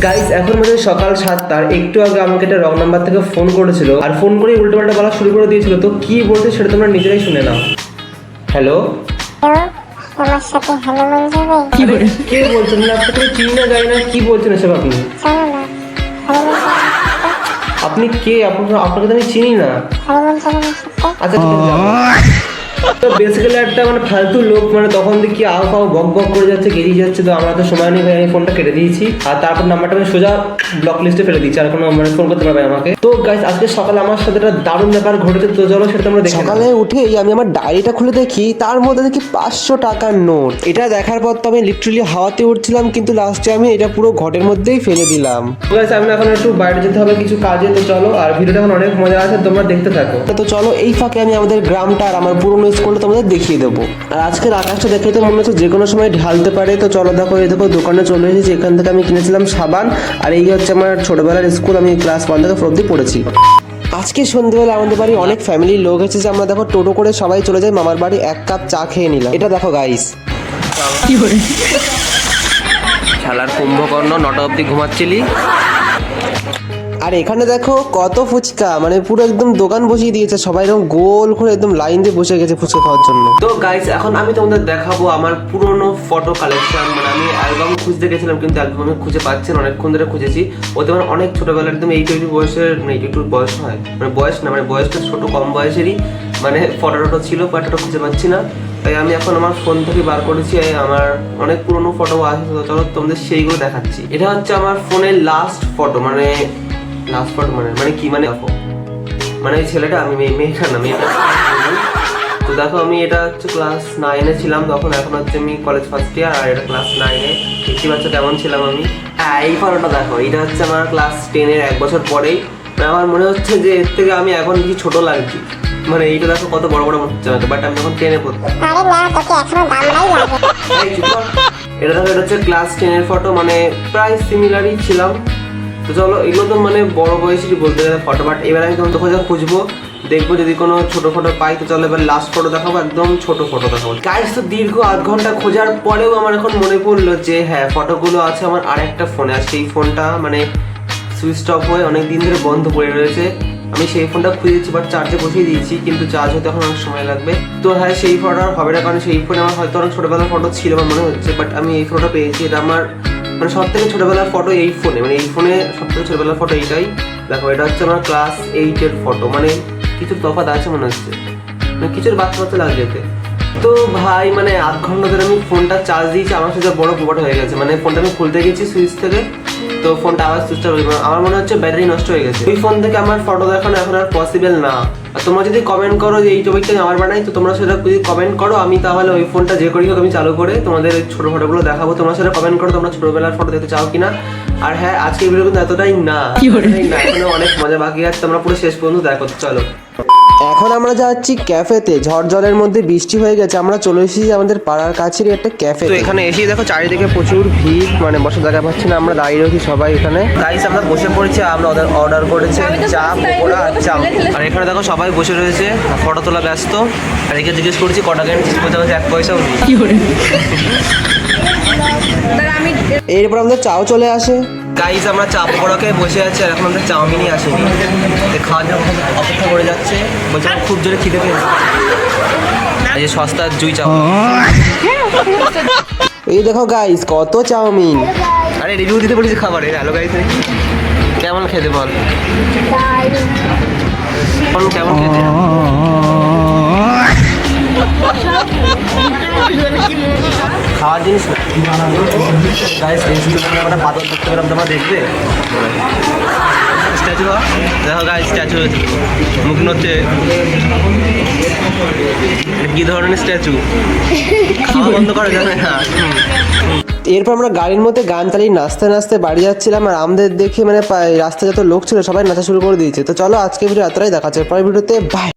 Guys এখন মধ্যে সকাল 7টার একটু আগে আমাকে একটা রং নাম্বার থেকে ফোন করেছিল আর ফোন করে উল্টোপাল্টা বলা শুরু করে দিয়েছিল। তো কি বলছে সেটা তোমরা নিজেরাই শুনে নাও। হ্যালো, আমার সাথে হনুমান যাবে? কি বলে কে বলছেন? না আপনাকে চিনি না জানি না, কি বলছেন এসব আপনি? চলো না, হনুমান যাবে। আপনি কে? আপনাকে তো আমি চিনি না। হনুমান যাবে আমার সাথে? আচ্ছা ঠিক আছে যাবো। তো বেসিক্যালি একটা মানে ফালতু লোক, মানে তখন দেখি আও ফাও বক বক করে যাচ্ছে, গেরিয়ে যাচ্ছে। তো আমরা তো সময় নেই ভাই, আমি ফোনটা কেটে দিয়েছি আর তারপর নাম্বারটা আমি সোজা ব্লক লিস্টে ফেলে দিচ্ছি, আর কোনো মানে ফোন করতে পারবে আমাকে। তো গাইস আজকে সকালে আমার সাথে একটা দারুণ ব্যাপার ঘটেছে, তো চলো সেটা তোমরা দেখে। সকালে উঠেই আমি আমার ডায়েরিটা খুলে দেখি, তার মধ্যে দেখি 500 টাকার নোট। এটা দেখার পর তো আমি লিটারালি হাওয়াতে উঠছিলাম, কিন্তু লাস্টে আমি এটা পুরো ঘটের মধ্যেই ফেলে দিলাম। তো গাইস আমি এখন একটু বাইরে যেতে হবে কিছু কাজে, তো চলো। আর ভিডিওটা এখন অনেক মজা আছে, তোমরা দেখতে থাকো। তো চলো এই ফাঁকে আমি আমাদের গ্রামটা আর আমার পুরনো স্কুলটা তোমাদের দেখিয়ে দেবো। আর আজকের আকাশটা দেখে তো মনে হচ্ছে যে কোনো সময় ঢালতে পারে। তো চলো দেখো, এই দেখো দোকানে চলে এসেছি। এখান থেকে আমি কিনেছিলাম সাবান, আর এই হচ্ছে আমার ছোটবেলার স্কুল, আমি ক্লাস 1 থেকে 4 অবধি পড়েছি। আজকে সন্ধ্যেবেলা আমাদের বাড়ি অনেক ফ্যামিলির লোক এসেছে। আমরা দেখো টোটো করে সবাই চলে যাই মামার বাড়ি, 1 কাপ চা খেয়ে নিলাম। এটা দেখো গাইস, কি করে খেলার কুম্ভকর্ণ 9টা অবধি ঘুমাচ্ছিলি। আর এখানে দেখো কত ফুচকা, মানে পুরো একদম দোকান বসিয়ে দিয়েছে, সবাই এরকম গোল করে একদম লাইন দিয়ে বসে গেছে ফুচকা খাওয়ার জন্য। তো গাইস এখন আমি তোমাদের দেখাবো আমার পুরনো ফটো কালেকশন। মানে আমি অ্যালবাম খুঁজতে গেছিলাম, কিন্তু অ্যালবাম আমি খুঁজে পাচ্ছি না, অনেকক্ষণ ধরে খুঁজেছি। ওতে মানে অনেক ছোটবেলা, একদম 8 বয়সের, মানে 82 বয়স হয়, মানে বয়স না, মানে বয়সটা ছোট, কম বয়সেরই মানে ফটো ছিল, বাট ওটা খুঁজে পাচ্ছি না। তাই আমি এখন আমার ফোন থেকে বার করেছি, আমার অনেক পুরনো ফটো আছে। তো চলো তোমাদের সেইগুলো দেখাচ্ছি। এটা হচ্ছে আমার ফোনের লাস্ট ফটো, মানে লাস্ট ফটো মানে কি, মানে দেখো, মানে এই ছেলেটা, আমি মেয়েটা না, মেয়েটা। তো দেখো আমি এটা হচ্ছে ক্লাস 9-এ ছিলাম তখন, এখন হচ্ছে আমি কলেজ ফার্স্ট ইয়ার, আর এটা ক্লাস 9-এ। দেখতে পাচ্ছ কেমন ছিলাম আমি। এই ফটোটা দেখো, এটা হচ্ছে আমার ক্লাস 10-এর 1 বছর পরেই। আমার মনে হচ্ছে যে এর থেকে আমি এখন কিছু ছোট লাগছি। মানে এইটা দেখো কত বড় বড় মনে হচ্ছে আমাকে, বাট আমি যখন 10-এ পড়তাম। আরে না, তোকে এখনো দামড়াই লাগে। এটা দেখো, এটা হচ্ছে ক্লাস 10-এর ফটো, মানে প্রায় সিমিলারই ছিলাম। তো চলো, এগুলো তো মানে বড় বয়সেরই বলতে গেলে ফটো, বাট এবার আমি তোমার কোথাও খুঁজবো, দেখবো যদি কোনো ছোট ফটো পাই। তো চলো এবার লাস্ট ফটো দেখাবো, একদম ছোট ফটো দেখাবো গাইস। তো দীর্ঘ 8 ঘন্টা খোঁজার পরেও আমার এখন মনে পড়লো যে হ্যাঁ, ফটোগুলো আছে আমার আরেকটা ফোনে, আর সেই ফোনটা মানে সুইচ অফ হয়ে অনেক দিন ধরে বন্ধ পড়ে রয়েছে। আমি সেই ফোনটা খুঁজেছি, বাট চার্জে বসিয়ে দিয়েছি, কিন্তু চার্জ হতে এখন অনেক সময় লাগবে। তো হ্যাঁ, সেই ফটো আর হবে না, কারণ সেই ফোনে আমার হয়তো অনেক ছোটবেলার ফটো ছিল আমার মনে হচ্ছে, বাট আমি এই ফটোটা পেয়েছি। এটা আমার মানে সব থেকে ছোটবেলার ফটো এই ফোনে, মানে এই ফোনে সব থেকে ছোটবেলার ফটো এইটাই। দেখো এটা হচ্ছে আমার ক্লাস 8-এর ফটো, মানে কিছু তফাৎ আছে মনে হচ্ছে, মানে কিছুর বাচ্চা বাচ্চা লাগছে এতে। তো ভাই মানে 8 ঘন্টা ধরে আমি ফোনটা চার্জ দিয়েছি, আমার সাথে বড় প্রবট হয়ে গেছে। মানে ফোনটা আমি খুলতে গেছি সুইচ থেকে, তো ফোনটা আবার সুইচটা আমার মনে হচ্ছে ব্যাটারি নষ্ট হয়ে গেছে। ওই ফোন থেকে আমার ফটো দেখানো এখন আর পসিবল না। আর তোমরা যদি কমেন্ট করো যে এই টপিকটা আমার বানাই, তো তোমরা সেটা যদি কমেন্ট করো, আমি তাহলে ওই ফোনটা যে করি হোক আমি চালু করে তোমাদের ছোট ফটোগুলো দেখাবো। তোমরা সেটা কমেন্ট করো তোমরা ছোটবেলার ফটো দেখতে চাও কিনা। আর হ্যাঁ, আজকের ভিডিও কিন্তু এতটাই না, এখনো অনেক মজা বাকি আছে, তোমরা পুরো শেষ পর্যন্ত দেখো। চলো এখন আমরা যাচ্ছি ক্যাফেতে। ঝড় জলের মধ্যে বৃষ্টি হয়ে গেছে, আমরা চলে এসেছি আমাদের পাড়ার কাছেরই একটা ক্যাফে। তো এখানে এসেই দেখো চারিদিকে প্রচুর ভিড়, মানে বসার জায়গা পাচ্ছি না, আমরা দাঁড়িয়ে রয়েছি সবাই এখানে। গাইস আমরা বসে পড়েছি, আমরা অর্ডার করেছি চা, পকোড়া আর চা। আর এখানে দেখো সবাই বসে রয়েছে, ফটো তোলা ব্যস্ত। আর একে জিজ্ঞেস করছি কটা কেন, বলতে হচ্ছে 1 পয়সাও নেই। এরপর আমাদের চাও চলে আসে। গাইস আমরা চা পকোড়া খেয়ে বসে আছি, আর এখন আমাদের চাউমিনই আসেনি। খাওয়ার জন্য অপেক্ষা করে যাচ্ছে, বলছে খুব জোরে খিদে পেয়েছে। এই যে সস্তার জুই চাউমিন। এই দেখো গাইস কত চাউমিন। আরে রিভিউ দিতে বলেছি খাবারে। হ্যালো গাইস, কেমন খেতে বল, কেমন খেতে? খাওয়ার জিনিস গাইস, আমরা পাথর দেখতে পেলাম, তোমরা দেখবে স্ট্যাচু। দেখো গাইস স্ট্যাচু মুখ নড়ছে, কি ধরনের স্ট্যাচু, খাওয়া বন্ধ করা যাবে না। এরপর আমরা গাড়ির মধ্যে গান চালিয়ে নাচতে নাচতে বাড়ি যাচ্ছিলাম, আর আমাদের দেখে মানে রাস্তায় যত লোক ছিল সবাই নাচা শুরু করে দিয়েছে। তো চলো আজকে ভিডিও এতটাই, দেখা যাচ্ছে পরের ভিডিওতে, বাই।